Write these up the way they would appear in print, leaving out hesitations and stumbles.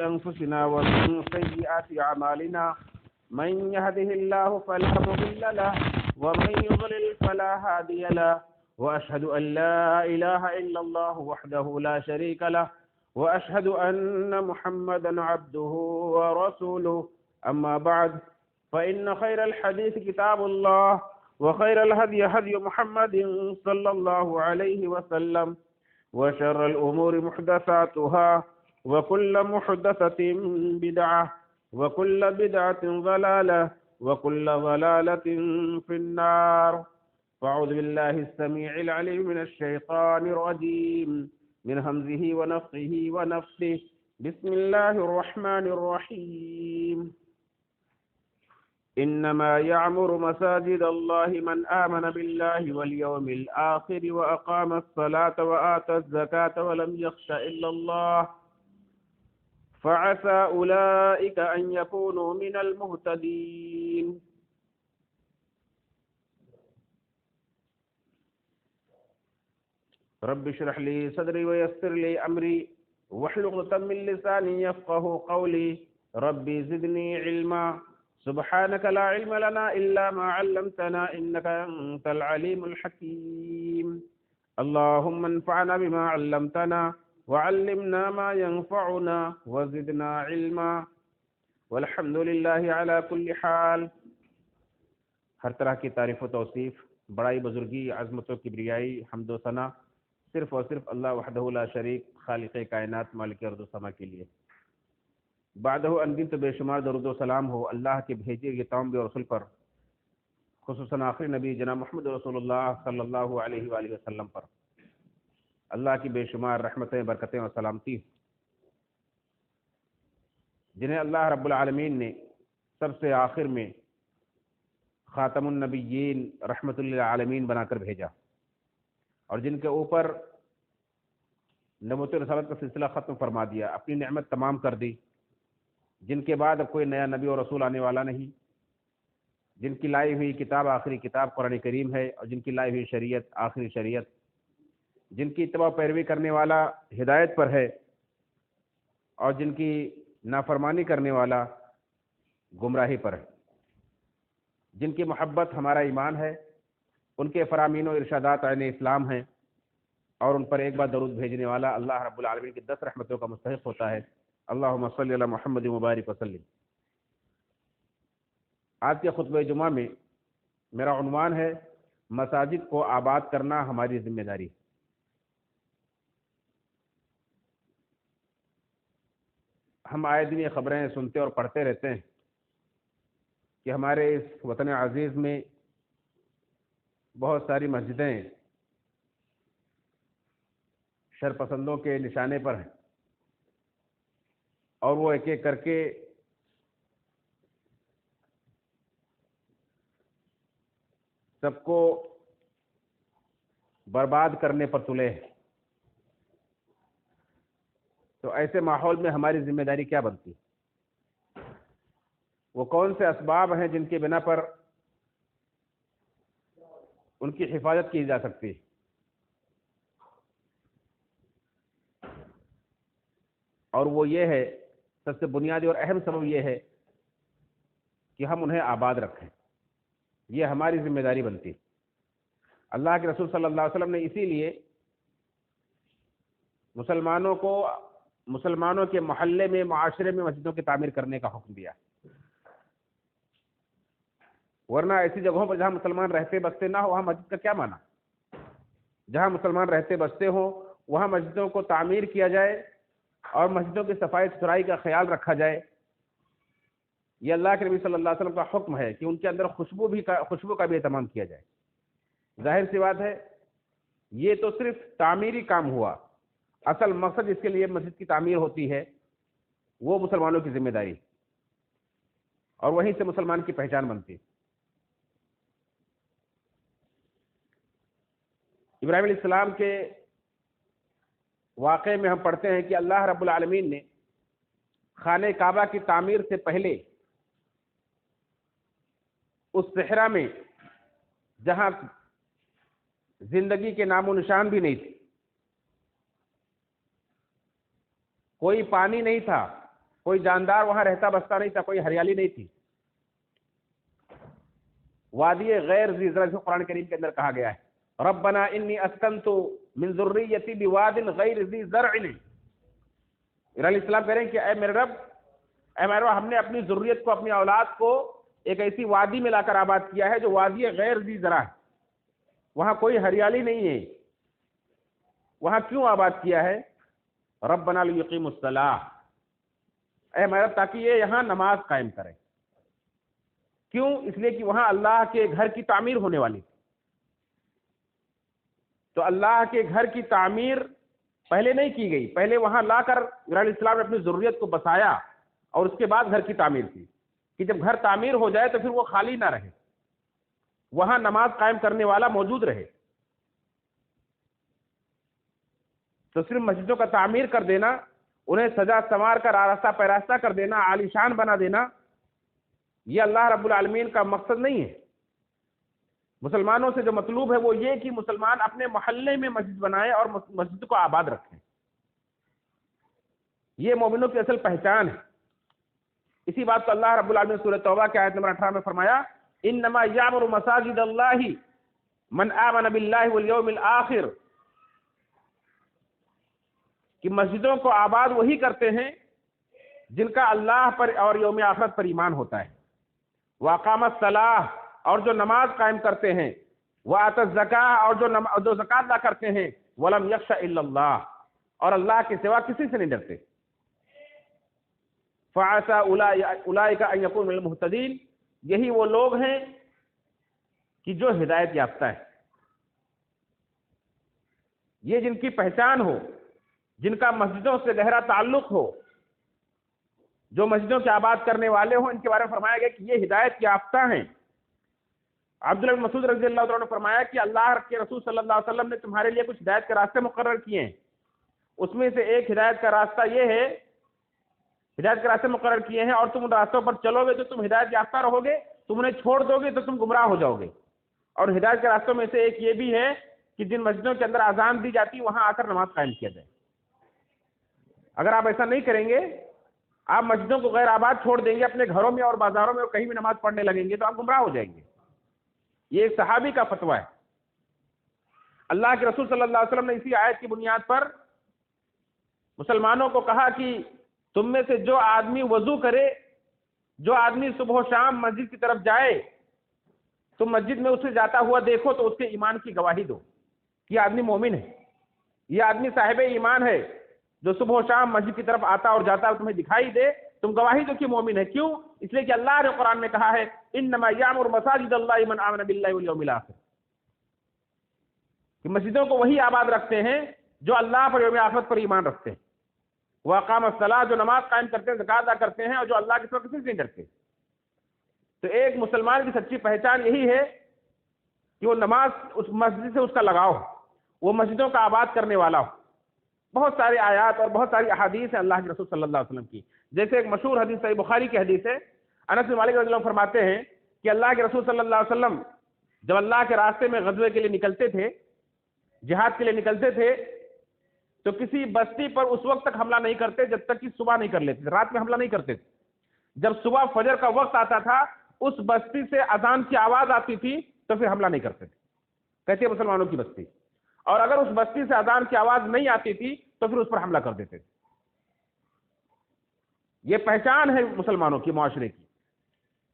أنفسنا ومن سيئات أعمالنا من يهده الله فلا مضل له ومن يضلل فلا هادي له وأشهد أن لا إله إلا الله وحده لا شريك له وأشهد أن محمدا عبده ورسوله أما بعد فإن خير الحديث كتاب الله وخير الهدي هدي محمد صلى الله عليه وسلم وشر الأمور محدثاتها وكل محدثة بدعة وكل بدعة ضلالة وكل ضلالة في النار. فأعوذ بالله السميع العليم من الشيطان الرجيم من همزه ونفخه ونفثه. بسم الله الرحمن الرحيم. إنما يعمر مساجد الله من آمن بالله واليوم الآخر وأقام الصلاة وآتى الزكاة ولم يخش إلا الله فعسى أولئك أن يكونوا من المهتدين. رب اشرح لي صدري ويسر لي أمري واحلل عقدة من لساني يفقهوا قولي. ربي زدني علما سبحانك لا علم لنا إلا ما علمتنا إنك أنت العليم الحكيم. اللهم انفعنا بما علمتنا وعلمنا ما ينفعنا وزدنا علما والحمد لله على كل حال. ہر طرح کی تعریف و توصیف، بڑائی، بزرگی، عظمت و کبریائی، حمد و ثنا صرف اور صرف اللہ وحدہ لا شریک خالق کائنات مالک ارض و سما کے لیے. بعدہ ان تو بے شمار درود و سلام ہو اللہ کے بھیجے ہوئے تمام رسول پر، خصوصاً آخری نبی جناب محمد رسول اللہ صلی اللہ علیہ وآلہ وسلم پر. اللہ کی بے شمار رحمتیں، برکتیں اور سلامتی جنہیں اللہ رب العالمین نے سب سے آخر میں خاتم النبیین رحمت للعالمین بنا کر بھیجا، اور جن کے اوپر نبوت رسالت کا سلسلہ ختم فرما دیا، اپنی نعمت تمام کر دی، جن کے بعد اب کوئی نیا نبی اور رسول آنے والا نہیں، جن کی لائی ہوئی کتاب آخری کتاب قرآن کریم ہے، اور جن کی لائی ہوئی شریعت آخری شریعت، جن کی اتباع پیروی کرنے والا ہدایت پر ہے اور جن کی نافرمانی کرنے والا گمراہی پر ہے، جن کی محبت ہمارا ایمان ہے، ان کے فرامین و ارشادات عین اسلام ہیں، اور ان پر ایک بار درود بھیجنے والا اللہ رب العالمین کی 10 رحمتوں کا مستحق ہوتا ہے. اللہم صلی علی محمد مبارک وسلم. آج کے خطبہ جمعہ میں میرا عنوان ہے مساجد کو آباد کرنا ہماری ذمہ داری. ہم آئے دن یہ خبریں سنتے اور پڑھتے رہتے ہیں کہ ہمارے اس وطن عزیز میں بہت ساری مسجدیں شرپسندوں کے نشانے پر ہیں، اور وہ ایک ایک کر کے سب کو برباد کرنے پر تلے ہیں. تو ایسے ماحول میں ہماری ذمہ داری کیا بنتی؟ وہ کون سے اسباب ہیں جن کی بنا پر ان کی حفاظت کی جا سکتی؟ اور وہ یہ ہے، سب سے بنیادی اور اہم سبب یہ ہے کہ ہم انہیں آباد رکھیں. یہ ہماری ذمہ داری بنتی. اللہ کے رسول صلی اللہ علیہ وسلم نے اسی لیے مسلمانوں کے محلے میں، معاشرے میں مسجدوں کی تعمیر کرنے کا حکم دیا. ورنہ ایسی جگہوں پر جہاں مسلمان رہتے بستے نہ ہو وہاں مسجد کا کیا معنی؟ جہاں مسلمان رہتے بستے ہوں وہاں مسجدوں کو تعمیر کیا جائے اور مسجدوں کی صفائی ستھرائی کا خیال رکھا جائے. یہ اللہ کے نبی صلی اللہ علیہ وسلم کا حکم ہے کہ ان کے اندر خوشبو کا بھی اہتمام کیا جائے. ظاہر سی بات ہے یہ تو صرف تعمیری کام ہوا، اصل مقصد جس کے لیے مسجد کی تعمیر ہوتی ہے وہ مسلمانوں کی ذمہ داری، اور وہیں سے مسلمان کی پہچان بنتی. ابراہیم علیہ السلام کے واقعے میں ہم پڑھتے ہیں کہ اللہ رب العالمین نے خانہ کعبہ کی تعمیر سے پہلے اس صحرا میں جہاں زندگی کے نام و نشان بھی نہیں تھے، کوئی پانی نہیں تھا، کوئی جاندار وہاں رہتا بستا نہیں تھا، کوئی ہریالی نہیں تھی. وادی غیر ذی زرع جو قرآن کریم کے اندر کہا گیا ہے، ربنا انی اسکنت من ذریتی بواد غیر ذی زرع. علیہ السلام کہہ رہے ہیں کہ اے میرے رب، ہم نے اپنی ذریت کو، اپنی اولاد کو ایک ایسی وادی میں لا کر آباد کیا ہے جو وادی غیر ذی زرع ہے، وہاں کوئی ہریالی نہیں ہے. وہاں کیوں آباد کیا ہے؟ ربنا لیقیموا الصلاۃ، اے میرے رب تاکہ یہ یہاں نماز قائم کریں. کیوں؟ اس لیے کہ وہاں اللہ کے گھر کی تعمیر ہونے والی تھی. تو اللہ کے گھر کی تعمیر پہلے نہیں کی گئی، پہلے وہاں لا کر علیہ السلام نے اپنی ضروریت کو بسایا اور اس کے بعد گھر کی تعمیر کی، کہ جب گھر تعمیر ہو جائے تو پھر وہ خالی نہ رہے، وہاں نماز قائم کرنے والا موجود رہے. تو صرف مسجدوں کا تعمیر کر دینا، انہیں سجا سنوار کر آراستہ پیراستہ کر دینا، عالیشان بنا دینا، یہ اللہ رب العالمین کا مقصد نہیں ہے. مسلمانوں سے جو مطلوب ہے وہ یہ کہ مسلمان اپنے محلے میں مسجد بنائیں اور مسجد کو آباد رکھیں. یہ مومنوں کی اصل پہچان ہے. اسی بات کو اللہ رب العالمین سورۃ توبہ کے آیت نمبر 18 میں فرمایا، انما یعمر مساجد اللہ من آمن باللہ والیوم الآخر، کہ مسجدوں کو آباد وہی کرتے ہیں جن کا اللہ پر اور یوم آخرت پر ایمان ہوتا ہے. واقام الصلاۃ، اور جو نماز قائم کرتے ہیں، وآت الزکاۃ، اور جو زکات ادا کرتے ہیں، ولم یخش الا اللہ، اور اللہ کے سوا کسی سے نہیں ڈرتے. فعسى اولئک ان یکونوا من المہتدین، یہی وہ لوگ ہیں کہ جو ہدایت یافتہ ہیں. یہ جن کی پہچان ہو، جن کا مسجدوں سے گہرا تعلق ہو، جو مسجدوں کے آباد کرنے والے ہوں، ان کے بارے میں فرمایا گیا کہ یہ ہدایت یافتہ ہیں. عبداللہ بن مسعود رضی اللہ عنہ نے فرمایا کہ اللہ کے رسول صلی اللہ علیہ وسلم نے تمہارے لیے کچھ ہدایت کے راستے مقرر کیے ہیں، اس میں سے ایک ہدایت کا راستہ یہ ہے، ہدایت کے راستے مقرر کیے ہیں اور تم ان راستوں پر چلو گے تو تم ہدایت یافتہ رہو گے، تم انہیں چھوڑ دو گے تو تم گمراہ ہو جاؤ گے. اور ہدایت کے راستوں میں سے ایک یہ بھی ہے کہ جن مسجدوں کے اندر اذان دی جاتی وہاں آ کر نماز قائم کیا جائے. اگر آپ ایسا نہیں کریں گے، آپ مسجدوں کو غیر آباد چھوڑ دیں گے، اپنے گھروں میں اور بازاروں میں اور کہیں بھی نماز پڑھنے لگیں گے تو آپ گمراہ ہو جائیں گے. یہ ایک صحابی کا فتویٰ ہے. اللہ کے رسول صلی اللہ علیہ وسلم نے اسی آیت کی بنیاد پر مسلمانوں کو کہا کہ تم میں سے جو آدمی وضو کرے، جو آدمی صبح و شام مسجد کی طرف جائے، تم مسجد میں اسے جاتا ہوا دیکھو تو اس کے ایمان کی گواہی دو، یہ آدمی مومن ہے، یہ آدمی صاحب ایمان ہے، جو صبح و شام مسجد کی طرف آتا اور جاتا اور تمہیں دکھائی دے، تم گواہی دو کہ مومن ہے. کیوں؟ اس لیے کہ اللہ نے قرآن میں کہا ہے، انما یعمر مساجد اللہ من آمن باللہ والیوم الآخر، کہ مسجدوں کو وہی آباد رکھتے ہیں جو اللہ پر یوم آخرت پر ایمان رکھتے ہیں. واقام الصلاۃ، جو نماز قائم کرتے ہیں، زکات ادا کرتے ہیں اور جو اللہ کے سوا کسی سے نہیں ڈرتے. تو ایک مسلمان کی سچی پہچان یہی ہے کہ وہ نماز اس مسجد سے اس کا لگاؤ ہو، وہ مسجدوں کا آباد کرنے والا ہو. بہت ساری آیات اور بہت ساری احادیث ہیں اللہ کے رسول صلی اللہ علیہ وسلم کی. جیسے ایک مشہور حدیث صحیح بخاری کی حدیث ہے، انس بن مالک رضی اللہ عنہ فرماتے ہیں کہ اللہ کے رسول صلی اللہ علیہ وسلم جب اللہ کے راستے میں غزوے کے لیے نکلتے تھے، جہاد کے لیے نکلتے تھے، تو کسی بستی پر اس وقت تک حملہ نہیں کرتے جب تک کہ صبح نہیں کر لیتے، رات میں حملہ نہیں کرتے تھے. جب صبح فجر کا وقت آتا تھا، اس بستی سے اذان کی آواز آتی تھی تو پھر حملہ نہیں کرتے تھے، کہتے ہیں مسلمانوں کی بستی. اور اگر اس بستی سے اذان کی آواز نہیں آتی تھی تو پھر اس پر حملہ کر دیتے تھے. یہ پہچان ہے مسلمانوں کی، معاشرے کی.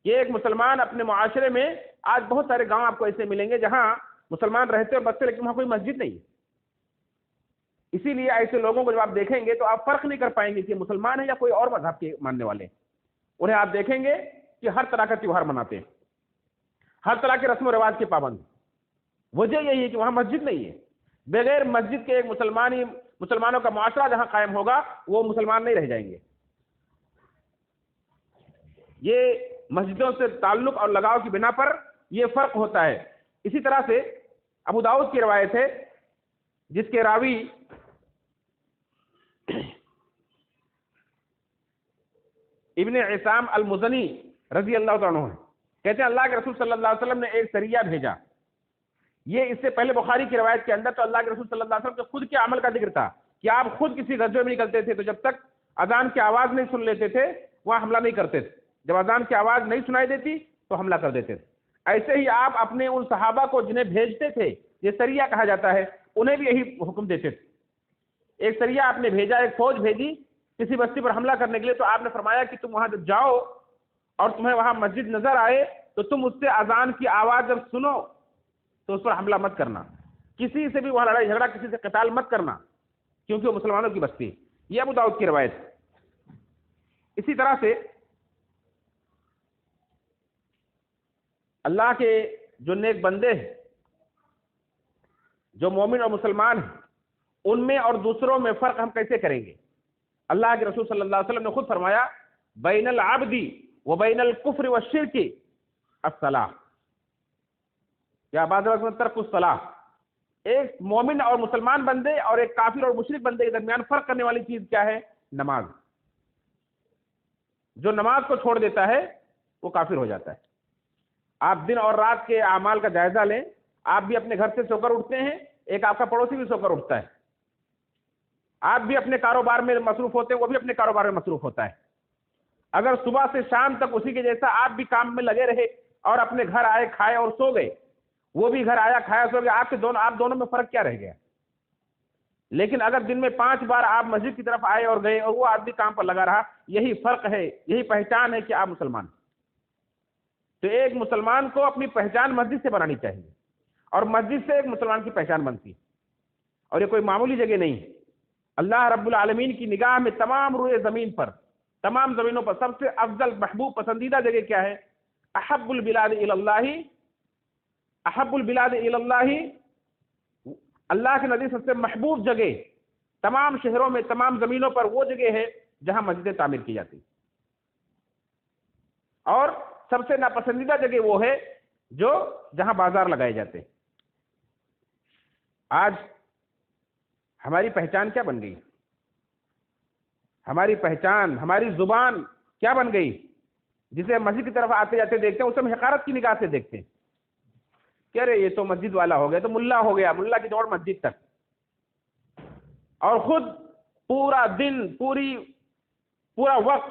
یہ ایک مسلمان اپنے معاشرے میں، آج بہت سارے گاؤں آپ کو ایسے ملیں گے جہاں مسلمان رہتے اور بستے، لیکن وہاں کوئی مسجد نہیں ہے. اسی لیے ایسے لوگوں کو جب آپ دیکھیں گے تو آپ فرق نہیں کر پائیں گے کہ مسلمان ہیں یا کوئی اور مذہب کے ماننے والے. انہیں آپ دیکھیں گے کہ ہر طرح کا تیوہار مناتے ہیں، ہر طرح کے رسم و رواج کے پابند. وجہ یہی ہے کہ وہاں مسجد نہیں ہے. بغیر مسجد کے ایک مسلمانوں کا معاشرہ جہاں قائم ہوگا وہ مسلمان نہیں رہ جائیں گے. یہ مسجدوں سے تعلق اور لگاؤ کی بنا پر یہ فرق ہوتا ہے. اسی طرح سے ابو داؤد کی روایت ہے جس کے راوی ابن عصام المزنی رضی اللہ عنہ ہے. کہتے ہیں اللہ کے رسول صلی اللہ علیہ وسلم نے ایک سریہ بھیجا. یہ اس سے پہلے بخاری کی روایت کے اندر تو اللہ کے رسول صلی اللہ علیہ وسلم کے خود کے عمل کا ذکر تھا کہ آپ خود کسی غزوے میں نکلتے تھے تو جب تک اذان کی آواز نہیں سن لیتے تھے وہاں حملہ نہیں کرتے تھے، جب اذان کی آواز نہیں سنائی دیتی تو حملہ کر دیتے تھے۔ ایسے ہی آپ اپنے ان صحابہ کو جنہیں بھیجتے تھے، یہ سریہ کہا جاتا ہے، انہیں بھی یہی حکم دیتے تھے۔ ایک سریہ آپ نے بھیجا، ایک فوج بھیجی کسی بستی پر حملہ کرنے کے لیے، تو آپ نے فرمایا کہ تم وہاں جب جاؤ اور تمہیں وہاں مسجد نظر آئے تو تم اس سے اذان کی آواز جب سنو تو اس پر حملہ مت کرنا، کسی سے بھی وہاں لڑائی جھگڑا، کسی سے قتال مت کرنا، کیونکہ وہ مسلمانوں کی بستی۔ یہ ابو داؤد کی روایت۔ اسی طرح سے اللہ کے جو نیک بندے ہیں، جو مومن اور مسلمان ہیں، ان میں اور دوسروں میں فرق ہم کیسے کریں گے؟ اللہ کے رسول صلی اللہ علیہ وسلم نے خود فرمایا بین العبد و بین الکفر والشرک الصلاۃ، یا بعض وقت میں ترک الصلاۃ۔ ایک مومن اور مسلمان بندے اور ایک کافر اور مشرک بندے کے درمیان فرق کرنے والی چیز کیا ہے؟ نماز۔ جو نماز کو چھوڑ دیتا ہے وہ کافر ہو جاتا ہے۔ آپ دن اور رات کے اعمال کا جائزہ لیں، آپ بھی اپنے گھر سے سو کر اٹھتے ہیں، ایک آپ کا پڑوسی بھی سو کر اٹھتا ہے، آپ بھی اپنے کاروبار میں مصروف ہوتے ہیں، وہ بھی اپنے کاروبار میں مصروف ہوتا ہے۔ اگر صبح سے شام تک اسی کے جیسا آپ بھی کام میں لگے رہے اور اپنے گھر آئے کھائے اور سو گئے، وہ بھی گھر آیا کھایا سو گیا، آپ دونوں میں فرق کیا رہ گیا؟ لیکن اگر دن میں 5 بار آپ مسجد کی طرف آئے اور گئے اور وہ آدمی کام پر لگا رہا، یہی فرق ہے، یہی پہچان ہے کہ آپ مسلمان۔ تو ایک مسلمان کو اپنی پہچان مسجد سے بنانی چاہیے، اور مسجد سے ایک مسلمان کی پہچان بنتی ہے، اور یہ کوئی معمولی جگہ نہیں ہے۔ اللہ رب العالمین کی نگاہ میں تمام روئے زمین پر، تمام زمینوں پر سب سے افضل، محبوب، پسندیدہ جگہ کیا ہے؟ احب البلاد الی اللہ، احب البلاد الی اللہ، اللہ کے نزدیک سب سے محبوب جگہ تمام شہروں میں، تمام زمینوں پر وہ جگہ ہے جہاں مسجدیں تعمیر کی جاتی، اور سب سے ناپسندیدہ جگہ وہ ہے جہاں بازار لگائے جاتے ہیں۔ آج ہماری پہچان کیا بن گئی؟ ہماری پہچان، ہماری زبان کیا بن گئی؟ جسے مسجد کی طرف آتے جاتے دیکھتے ہیں اسے ہم حقارت کی نگاہ سے دیکھتے ہیں کہ ارے یہ تو مسجد والا ہو گیا، تو ملا ہو گیا، ملا کی دوڑ مسجد تک، اور خود پورا دن، پورا وقت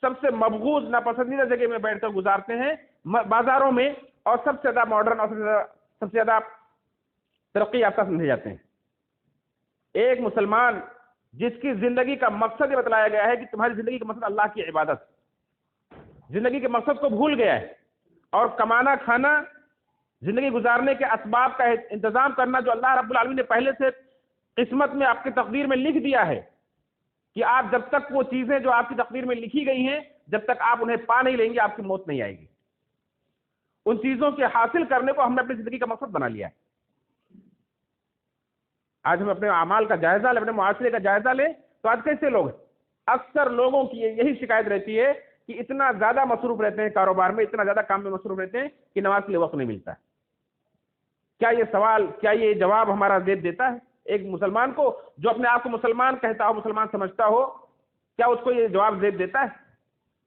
سب سے مبغوض، ناپسندیدہ جگہ میں بیٹھ کر گزارتے ہیں، بازاروں میں، اور سب سے زیادہ ماڈرن اور سب سے زیادہ ترقی یافتہ سمجھے جاتے ہیں۔ ایک مسلمان جس کی زندگی کا مقصد یہ بتلایا گیا ہے کہ تمہاری زندگی کا مقصد اللہ کی عبادت، زندگی کے مقصد کو بھول گیا ہے، اور کمانا کھانا، زندگی گزارنے کے اسباب کا انتظام کرنا جو اللہ رب العالمین نے پہلے سے قسمت میں، آپ کی تقدیر میں لکھ دیا ہے کہ آپ جب تک وہ چیزیں جو آپ کی تقدیر میں لکھی گئی ہیں جب تک آپ انہیں پا نہیں لیں گے آپ کی موت نہیں آئے گی، ان چیزوں کے حاصل کرنے کو ہم نے اپنی زندگی کا مقصد بنا لیا ہے۔ آج ہم اپنے اعمال کا جائزہ لیں، اپنے معاشرے کا جائزہ لیں تو آج کیسے لوگ ہیں؟ اکثر لوگوں کی یہی شکایت رہتی ہے کہ اتنا زیادہ مصروف رہتے ہیں کاروبار میں، اتنا زیادہ کام میں مصروف رہتے ہیں کہ نماز کے لیے وقت نہیں ملتا ہے۔ کیا یہ سوال، کیا یہ جواب ہمارا زیب دیتا ہے؟ ایک مسلمان کو جو اپنے آپ کو مسلمان کہتا ہو، مسلمان سمجھتا ہو، کیا اس کو یہ جواب زیب دیتا ہے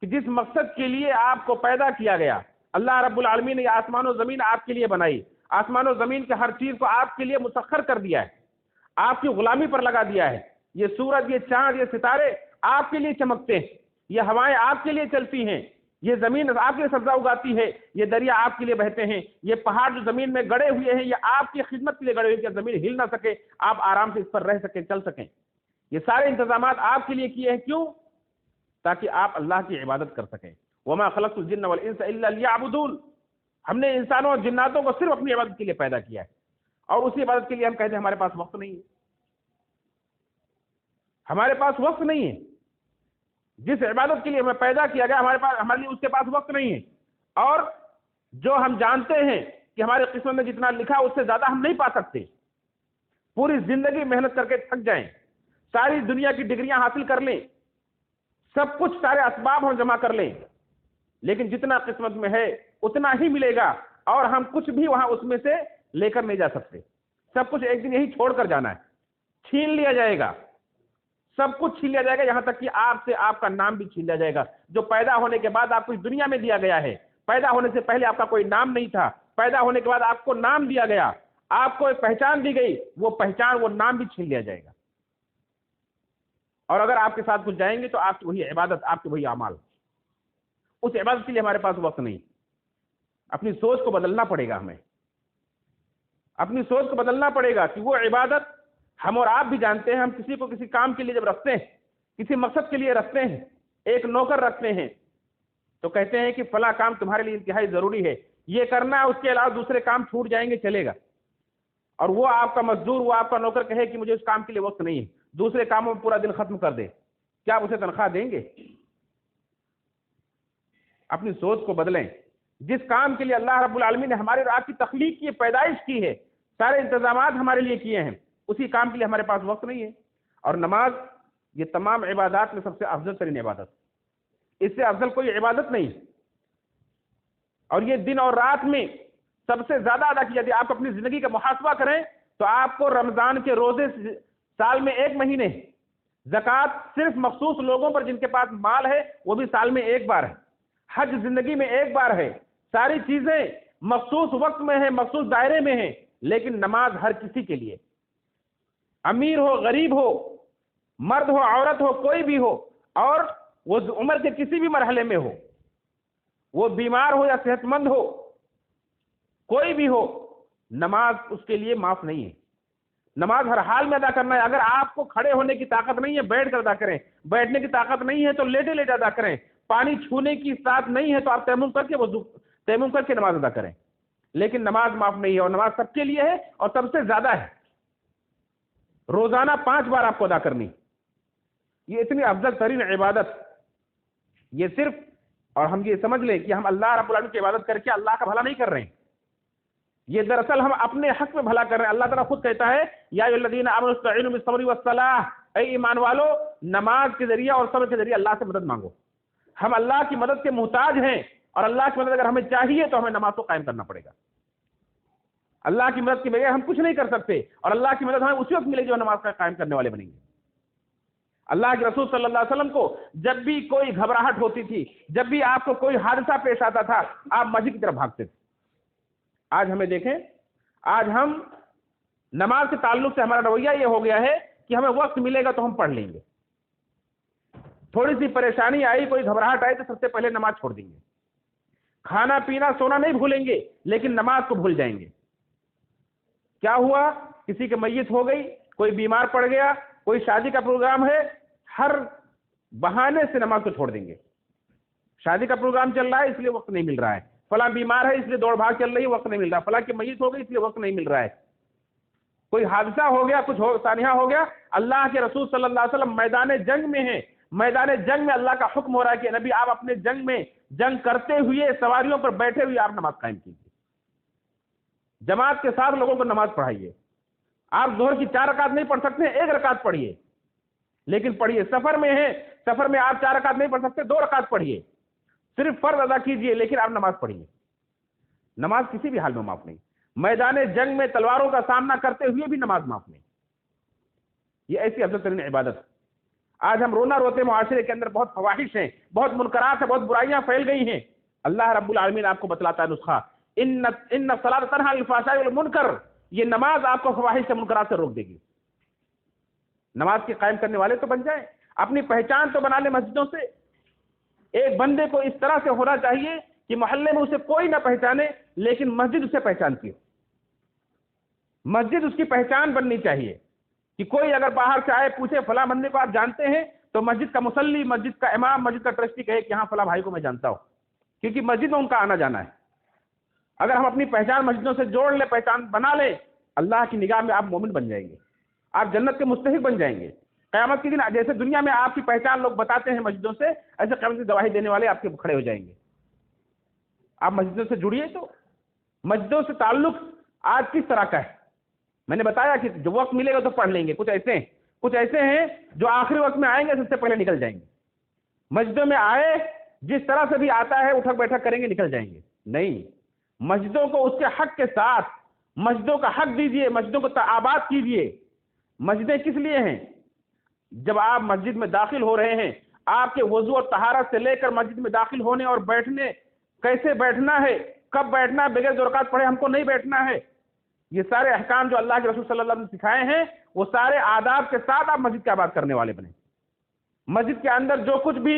کہ جس مقصد کے لیے آپ کو پیدا کیا گیا، اللہ رب العالمین نے یہ آسمان و زمین آپ کے لیے بنائی، آسمان و زمین کے ہر چیز کو آپ کے لیے مسخر کر دیا ہے، آپ کی غلامی پر لگا دیا ہے، یہ سورج، یہ چاند، یہ ستارے آپ کے لیے چمکتے ہیں، یہ ہوائیں آپ کے لیے چلتی ہیں، یہ زمین آپ کے لیے سبزہ اگاتی ہے، یہ دریا آپ کے لیے بہتے ہیں، یہ پہاڑ جو زمین میں گڑے ہوئے ہیں یہ آپ کی خدمت کے لیے گڑے ہوئے کہ زمین ہل نہ سکے، آپ آرام سے اس پر رہ سکیں، چل سکیں۔ یہ سارے انتظامات آپ کے لیے کیے ہیں، کیوں؟ تاکہ آپ اللہ کی عبادت کر سکیں۔ وما خلقت الجن والانس الا ليعبدون، ہم نے انسانوں اور جناتوں کو صرف اپنی عبادت کے لیے پیدا کیا ہے، اور اسی عبادت کے لیے ہم کہتے ہیں ہمارے پاس وقت نہیں ہے، ہمارے پاس وقت نہیں ہے۔ جس عبادت کے لیے ہمیں پیدا کیا گیا ہمارے لیے اس کے پاس وقت نہیں ہے، اور جو ہم جانتے ہیں کہ ہمارے قسمت میں جتنا لکھا اس سے زیادہ ہم نہیں پا سکتے۔ پوری زندگی محنت کر کے تھک جائیں، ساری دنیا کی ڈگریاں حاصل کر لیں، سب کچھ، سارے اسباب ہم جمع کر لیں، لیکن جتنا قسمت میں ہے اتنا ہی ملے گا، اور ہم کچھ بھی وہاں اس میں سے لے کر نہیں جا سکتے۔ سب کچھ ایک دن یہی چھوڑ کر جانا ہے، چھین لیا جائے گا، سب کچھ چھین لیا جائے گا، یہاں تک کہ آپ سے آپ کا نام بھی چھین لیا جائے گا۔ جو پیدا ہونے کے بعد آپ کو اس دنیا میں دیا گیا ہے، پیدا ہونے سے پہلے آپ کا کوئی نام نہیں تھا، پیدا ہونے کے بعد آپ کو نام دیا گیا، آپ کو ایک پہچان دی گئی، وہ پہچان، وہ نام بھی چھین لیا جائے گا۔ اور اگر آپ کے ساتھ کچھ جائیں گے تو آپ کی وہی عبادت، آپ کے وہی اعمال، اس عبادت کے لیے ہمارے پاس وقت نہیں۔ اپنی سوچ کو بدلنا پڑے گا، ہمیں اپنی سوچ کو بدلنا پڑے گا کہ وہ عبادت ہم اور آپ بھی جانتے ہیں، ہم کسی کو کسی کام کے لیے جب رکھتے ہیں، کسی مقصد کے لیے رکھتے ہیں، ایک نوکر رکھتے ہیں تو کہتے ہیں کہ فلاں کام تمہارے لیے انتہائی ضروری ہے، یہ کرنا ہے، اس کے علاوہ دوسرے کام چھوٹ جائیں گے چلے گا۔ اور وہ آپ کا مزدور، وہ آپ کا نوکر کہے کہ مجھے اس کام کے لیے وقت نہیں ہے، دوسرے کاموں میں پورا دن ختم کر دے، کیا آپ اسے تنخواہ دیں گے؟ اپنی سوچ کو بدلیں۔ جس کام کے لیے اللہ رب العالمین نے ہمارے اور آپ کی تخلیق کی ہے، پیدائش کی ہے، سارے انتظامات ہمارے لیے کیے ہیں، اسی کام کے لیے ہمارے پاس وقت نہیں ہے۔ اور نماز یہ تمام عبادات میں سب سے افضل ترین عبادت، اس سے افضل کوئی عبادت نہیں، اور یہ دن اور رات میں سب سے زیادہ ادا کی جاتی ہے۔ آپ اپنی زندگی کا محاسبہ کریں تو آپ کو رمضان کے روزے سال میں 1 مہینے، زکوٰۃ صرف مخصوص لوگوں پر جن کے پاس مال ہے وہ بھی سال میں 1 بار ہے، حج زندگی میں 1 بار ہے، ساری چیزیں مخصوص وقت میں ہیں، مخصوص دائرے میں ہیں، لیکن نماز ہر کسی کے لیے، امیر ہو غریب ہو، مرد ہو عورت ہو، کوئی بھی ہو، اور وہ عمر کے کسی بھی مرحلے میں ہو، وہ بیمار ہو یا صحت مند ہو، کوئی بھی ہو، نماز اس کے لیے معاف نہیں ہے۔ نماز ہر حال میں ادا کرنا ہے۔ اگر آپ کو کھڑے ہونے کی طاقت نہیں ہے بیٹھ کر ادا کریں، بیٹھنے کی طاقت نہیں ہے تو لیٹے لیٹے ادا کریں، پانی چھونے کی طاقت نہیں ہے تو آپ تیمم کر کے نماز ادا کریں، لیکن نماز معاف نہیں ہے، اور نماز سب کے لیے ہے اور سب سے زیادہ ہے۔ روزانہ 5 بار آپ کو ادا کرنی، یہ اتنی افضل ترین عبادت، یہ صرف، اور ہم یہ سمجھ لیں کہ ہم اللہ رب العالمین کی عبادت کر کے اللہ کا بھلا نہیں کر رہے ہیں، یہ دراصل ہم اپنے حق میں بھلا کر رہے ہیں۔ اللہ تعالیٰ خود کہتا ہے یا ایھا الذین آمنوا استعینوا بالصبر والصلاۃ، اے ایمان والو نماز کے ذریعے اور صبر کے ذریعے اللہ سے مدد مانگو۔ ہم اللہ کی مدد کے محتاج ہیں، اور اللہ کی مدد اگر ہمیں چاہیے تو ہمیں نماز کو قائم کرنا پڑے گا۔ اللہ کی مدد کے بغیر ہم کچھ نہیں کر سکتے، اور اللہ کی مدد ہمیں اسی وقت ملے گی جو نماز کا قائم کرنے والے بنیں گے۔ اللہ کے رسول صلی اللہ علیہ وسلم کو جب بھی کوئی گھبراہٹ ہوتی تھی، جب بھی آپ کو کوئی حادثہ پیش آتا تھا، آپ مسجد کی طرف بھاگتے تھے۔ آج ہمیں دیکھیں، آج ہم نماز کے تعلق سے ہمارا رویہ یہ ہو گیا ہے کہ ہمیں وقت ملے گا تو ہم پڑھ لیں گے، تھوڑی سی پریشانی آئی، کوئی گھبراہٹ آئی تو سب سے پہلے نماز چھوڑ دیں گے، کھانا پینا سونا نہیں بھولیں گے لیکن نماز کو بھول جائیں گے۔ کیا ہوا؟ کسی کی میت ہو گئی، کوئی بیمار پڑ گیا، کوئی شادی کا پروگرام ہے، ہر بہانے سے نماز کو چھوڑ دیں گے۔ شادی کا پروگرام چل رہا ہے اس لیے وقت نہیں مل رہا ہے، فلاں بیمار ہے اس لیے دوڑ بھاگ چل رہی ہے وقت نہیں مل رہا، فلاں کی میت ہو گئی اس لیے وقت نہیں مل رہا ہے، کوئی حادثہ ہو گیا، کچھ سانحہ ہو گیا۔ اللہ کے رسول صلی اللہ علیہ وسلم میدان جنگ میں ہیں، میدان جنگ میں اللہ کا حکم ہو رہا ہے کہ نبی آپ اپنے جنگ میں جنگ کرتے ہوئے سواریوں پر بیٹھے ہوئے آپ نماز قائم کیجیے، جماعت کے ساتھ لوگوں کو نماز پڑھائیے۔ آپ ظہر کی 4 رکعت نہیں پڑھ سکتے، 1 رکعت پڑھیے، لیکن پڑھیے۔ سفر میں ہیں، سفر میں آپ 4 رکعت نہیں پڑھ سکتے، 2 رکعت پڑھیے، صرف فرض ادا کیجیے لیکن آپ نماز پڑھیے۔ نماز کسی بھی حال میں معاف نہیں، میدان جنگ میں تلواروں کا سامنا کرتے ہوئے بھی نماز معاف نہیں۔ یہ ایسی افضل ترین عبادت۔ آج ہم رونا روتے معاشرے کے اندر بہت فواحش ہیں، بہت منکرات ہیں، بہت برائیاں پھیل گئی ہیں۔ اللہ رب العالمین آپ کو بتلاتا ہے نسخہ، ان الصلاۃ تنہی عن الفحشاء والمنکر، یہ نماز آپ کو فواحش سے منکرات سے روک دے گی۔ نماز کے قائم کرنے والے تو بن جائیں، اپنی پہچان تو بنا لیں مسجدوں سے۔ ایک بندے کو اس طرح سے ہونا چاہیے کہ محلے میں اسے کوئی نہ پہچانے لیکن مسجد اسے پہچانتی ہو، مسجد اس کی پہچان بننی چاہیے کہ کوئی اگر باہر سے آئے پوچھے فلاں بندے کو آپ جانتے ہیں تو مسجد کا مصلی، مسجد کا امام، مسجد کا ٹرسٹی کہے کہ ہاں فلاں بھائی کو میں جانتا ہوں، کیونکہ مسجد میں ان کا آنا جانا ہے۔ اگر ہم اپنی پہچان مسجدوں سے جوڑ لیں، پہچان بنا لیں، اللہ کی نگاہ میں آپ مومن بن جائیں گے، آپ جنت کے مستحق بن جائیں گے۔ قیامت کے دن جیسے دنیا میں آپ کی پہچان لوگ بتاتے ہیں مسجدوں سے، ایسے قیامت کی گواہی دینے والے آپ کے کھڑے ہو جائیں گے۔ آپ مسجدوں سے جڑیے۔ تو مسجدوں سے تعلق آج کس طرح کا ہے؟ میں نے بتایا کہ جو وقت ملے گا تو پڑھ لیں گے، کچھ ایسے ہیں جو آخری وقت میں آئیں گے سب سے پہلے نکل جائیں گے۔ مسجدوں میں آئے جس طرح سے بھی آتا ہے اٹھک بیٹھک کریں گے نکل جائیں گے، نہیں، مسجدوں کو اس کے حق کے ساتھ مسجدوں کا حق دیجئے، مسجدوں کو آباد کیجئے۔ مسجدیں کس لیے ہیں؟ جب آپ مسجد میں داخل ہو رہے ہیں، آپ کے وضو اور طہارت سے لے کر مسجد میں داخل ہونے اور بیٹھنے، کیسے بیٹھنا ہے، کب بیٹھنا ہے، بغیر 2 رکعت پڑھے ہم کو نہیں بیٹھنا ہے، یہ سارے احکام جو اللہ کے رسول صلی اللہ علیہ وسلم نے سکھائے ہیں وہ سارے آداب کے ساتھ آپ مسجد کی آباد کرنے والے بنے۔ مسجد کے اندر جو کچھ بھی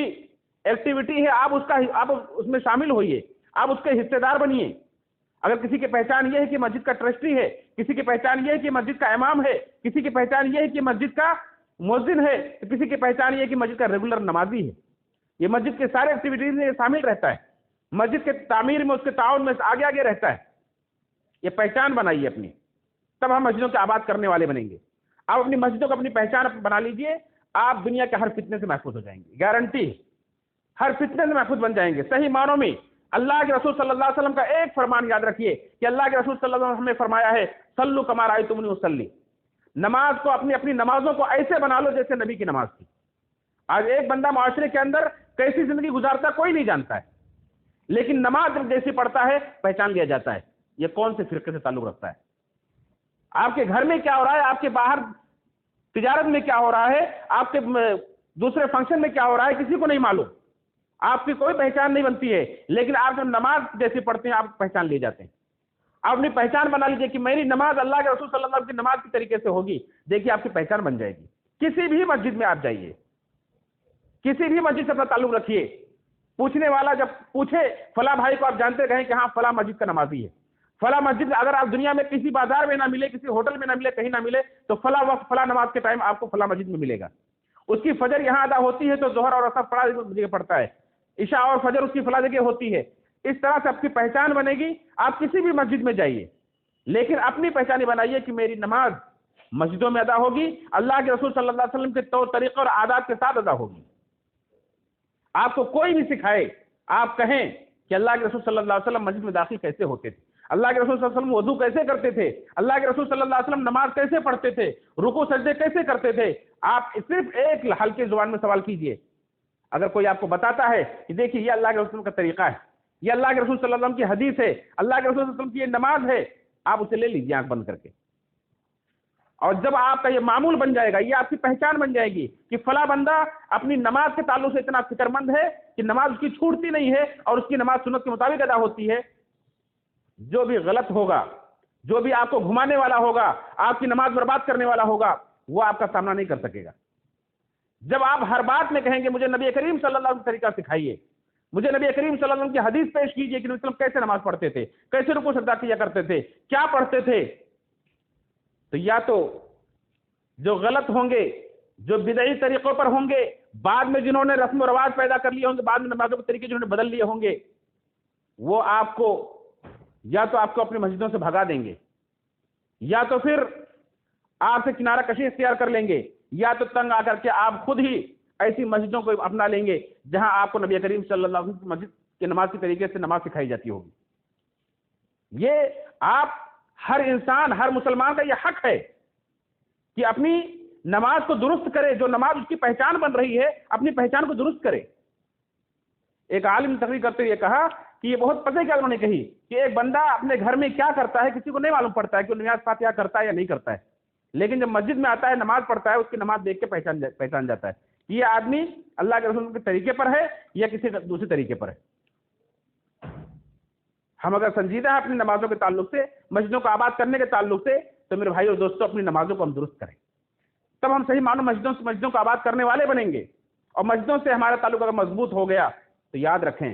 ایکٹیویٹی ہے آپ اس میں شامل ہوئیے، آپ اس کے حصے دار بنیے۔ اگر کسی کی پہچان یہ ہے کہ مسجد کا ٹرسٹی ہے، کسی کی پہچان یہ ہے کہ مسجد کا امام ہے، کسی کی پہچان یہ ہے کہ مسجد کا مؤذن ہے، تو کسی کی پہچان یہ ہے کہ مسجد کا ریگولر نمازی ہے، یہ مسجد کے سارے ایکٹیویٹیز میں شامل رہتا ہے، مسجد کے تعمیر میں، اس کے تعاون میں آگے آگے رہتا ہے۔ یہ پہچان بنائیے اپنی، تب ہم مسجدوں کے آباد کرنے والے بنیں گے۔ آپ اپنی مسجدوں کو اپنی پہچان بنا لیجئے، آپ دنیا کے ہر فتنے سے محفوظ ہو جائیں گے، گارنٹی، ہر فتنے سے محفوظ بن جائیں گے۔ صحیح معنوں میں اللہ کے رسول صلی اللہ علیہ وسلم کا ایک فرمان یاد رکھیے کہ اللہ کے رسول صلی اللہ علیہ وسلم نے فرمایا ہے، صلو کما رأیتمونی اصلی، نماز کو اپنی نمازوں کو ایسے بنا لو جیسے نبی کی نماز تھی۔ آج ایک بندہ معاشرے کے اندر کیسی زندگی گزارتا کوئی نہیں جانتا ہے، لیکن نماز جیسی پڑھتا ہے پہچان لیا جاتا ہے یہ کون سے فرقے سے تعلق رکھتا ہے۔ آپ کے گھر میں کیا ہو رہا ہے، آپ کے باہر تجارت میں کیا ہو رہا ہے، آپ کے دوسرے فنکشن میں کیا ہو رہا ہے، کسی کو نہیں معلوم، آپ کی کوئی پہچان نہیں بنتی ہے، لیکن آپ جب نماز جیسی پڑھتے ہیں آپ پہچان لیے جاتے ہیں۔ آپ اپنی پہچان بنا لیجیے کہ میری نماز اللہ کے رسول صلی اللہ علیہ وسلم کی نماز کی طریقے سے ہوگی، دیکھیے آپ کی پہچان بن جائے گی۔ کسی بھی مسجد میں آپ جائیے، کسی بھی مسجد سے اپنا تعلق رکھیے، پوچھنے والا جب پوچھے فلاں بھائی کو آپ جانتے رہیں کہ ہاں فلاں مسجد کا نمازی ہے، فلاں مسجد، اگر آپ دنیا میں کسی بازار میں نہ ملے، کسی ہوٹل میں نہ ملے، کہیں نہ ملے، تو فلاں وقت فلاں نماز کے ٹائم آپ کو فلاں مسجد میں ملے گا۔ اس کی فجر یہاں ادا ہوتی ہے تو ظہر اور عصر فلاں جگہ پڑتا ہے، عشاء اور فجر اس کی فلاں جگہ ہوتی ہے۔ اس طرح سے آپ کی پہچان بنے گی۔ آپ کسی بھی مسجد میں جائیے، لیکن اپنی پہچان بنائیے کہ میری نماز مسجدوں میں ادا ہوگی، اللہ کے رسول صلی اللہ علیہ وسلم کے طور طریقے اور عادات کے ساتھ ادا ہوگی۔ آپ کو کوئی بھی سکھائے، آپ کہیں کہ اللہ کے رسول صلی اللہ علیہ وسلم مسجد میں داخل کیسے ہوتے تھے، اللہ کے رسول صلی اللہ علیہ وسلم وضو کیسے کرتے تھے، اللہ کے رسول صلی اللہ علیہ وسلم نماز کیسے پڑھتے تھے، رکوع سجدے کیسے کرتے تھے، آپ صرف ایک ہلکی زبان میں سوال کیجئے۔ اگر کوئی آپ کو بتاتا ہے کہ دیکھیے یہ اللہ کے رسول کا طریقہ ہے، یہ اللہ کے رسول صلی اللہ علیہ وسلم کی حدیث ہے، اللہ کے رسول صلی اللہ علیہ وسلم کی یہ نماز ہے، آپ اسے لے لیجیے آنکھ بند کر کے۔ اور جب آپ کا یہ معمول بن جائے گا، یہ آپ کی پہچان بن جائے گی کہ فلاں بندہ اپنی نماز کے تعلق سے اتنا فکر مند ہے کہ نماز اس کی چھوٹتی نہیں ہے اور اس کی نماز سنت کے مطابق ادا ہوتی ہے، جو بھی غلط ہوگا، جو بھی آپ کو گھمانے والا ہوگا، آپ کی نماز برباد کرنے والا ہوگا، وہ آپ کا سامنا نہیں کر سکے گا۔ جب آپ ہر بات میں کہیں گے مجھے نبی کریم صلی اللہ علیہ وسلم کا طریقہ سکھائیے، مجھے نبی کریم صلی اللہ علیہ وسلم کی حدیث پیش کیجیے کہ نبی صلی اللہ علیہ وسلم کیسے نماز پڑھتے تھے، کیسے رکوع سجدہ کیا کرتے تھے، کیا پڑھتے تھے، تو یا تو جو غلط ہوں گے، جو بدعی طریقوں پر ہوں گے، بعد میں جنہوں نے رسم و رواج پیدا کر لیے ہوں گے، بعد میں نمازوں کے طریقے جنہوں نے بدل لیے ہوں گے، وہ آپ کو یا تو آپ کو اپنی مسجدوں سے بھگا دیں گے، یا تو پھر آپ سے کنارہ کشی اختیار کر لیں گے، یا تو تنگ آ کر کے آپ خود ہی ایسی مسجدوں کو اپنا لیں گے جہاں آپ کو نبی کریم صلی اللہ علیہ وسلم کی مسجد کی نماز کے طریقے سے نماز سکھائی جاتی ہوگی۔ یہ آپ ہر انسان، ہر مسلمان کا یہ حق ہے کہ اپنی نماز کو درست کرے، جو نماز اس کی پہچان بن رہی ہے اپنی پہچان کو درست کرے۔ ایک عالم نے تقریر کرتے ہوئے کہا کہ یہ بہت پتے کیا انہوں نے کہی کہ ایک بندہ اپنے گھر میں کیا کرتا ہے کسی کو نہیں معلوم پڑتا ہے کہ وہ نماز فاتحہ کرتا ہے یا نہیں کرتا ہے، لیکن جب مسجد میں آتا ہے نماز پڑھتا ہے اس کی نماز دیکھ کے پہچان جاتا ہے یہ آدمی اللہ کے رسول کے طریقے پر ہے یا کسی دوسرے طریقے پر ہے۔ ہم اگر سنجیدہ ہیں اپنی نمازوں کے تعلق سے، مسجدوں کو آباد کرنے کے تعلق سے، تو میرے بھائی اور دوستوں اپنی نمازوں کو ہم درست کریں، تب ہم صحیح معنوں مسجدوں کو آباد کرنے والے بنیں گے۔ اور مسجدوں سے ہمارا تعلق اگر مضبوط ہو گیا تو یاد رکھیں